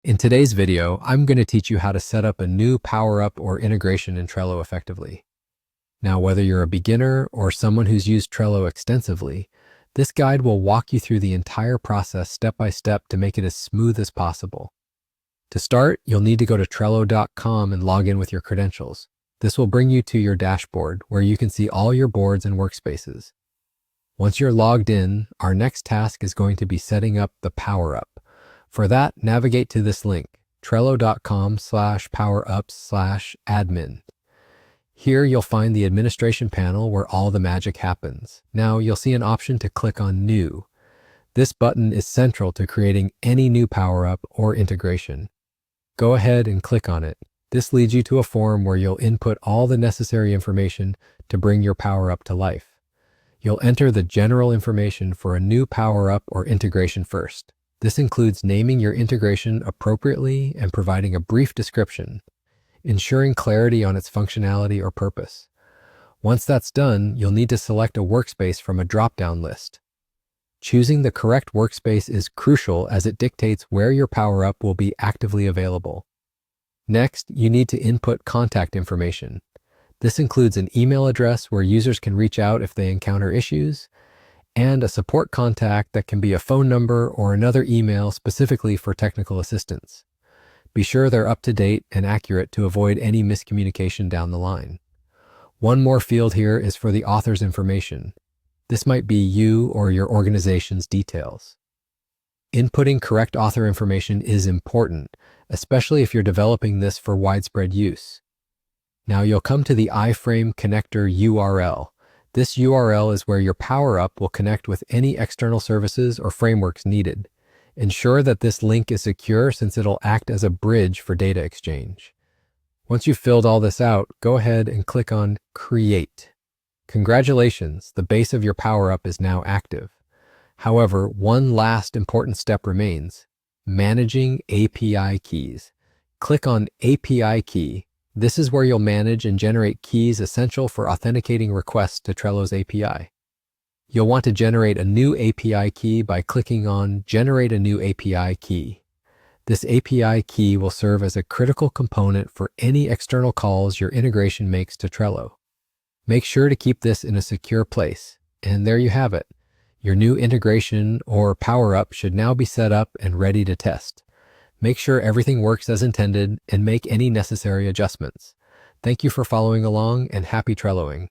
In today's video, I'm going to teach you how to set up a new power-up or integration in Trello effectively. Now, whether you're a beginner or someone who's used Trello extensively, this guide will walk you through the entire process step by step to make it as smooth as possible. To start, you'll need to go to Trello.com and log in with your credentials. This will bring you to your dashboard where you can see all your boards and workspaces. Once you're logged in, our next task is going to be setting up the power-up. For that, navigate to this link, trello.com/powerups/admin. Here you'll find the administration panel where all the magic happens. Now you'll see an option to click on New. This button is central to creating any new power-up or integration. Go ahead and click on it. This leads you to a form where you'll input all the necessary information to bring your power-up to life. You'll enter the general information for a new power-up or integration first. This includes naming your integration appropriately and providing a brief description, ensuring clarity on its functionality or purpose. Once that's done, you'll need to select a workspace from a drop-down list. Choosing the correct workspace is crucial as it dictates where your power-up will be actively available. Next, you need to input contact information. This includes an email address where users can reach out if they encounter issues, and a support contact that can be a phone number or another email specifically for technical assistance. Be sure they're up to date and accurate to avoid any miscommunication down the line. One more field here is for the author's information. This might be you or your organization's details. Inputting correct author information is important, especially if you're developing this for widespread use. Now you'll come to the iframe connector URL. This URL is where your power-up will connect with any external services or frameworks needed. Ensure that this link is secure since it'll act as a bridge for data exchange. Once you've filled all this out, go ahead and click on Create. Congratulations, the base of your power-up is now active. However, one last important step remains: managing API keys. Click on API Key. This is where you'll manage and generate keys essential for authenticating requests to Trello's API. You'll want to generate a new API key by clicking on Generate a new API key. This API key will serve as a critical component for any external calls your integration makes to Trello. Make sure to keep this in a secure place. And there you have it. Your new integration or power-up should now be set up and ready to test. Make sure everything works as intended and make any necessary adjustments. Thank you for following along and happy Trelloing.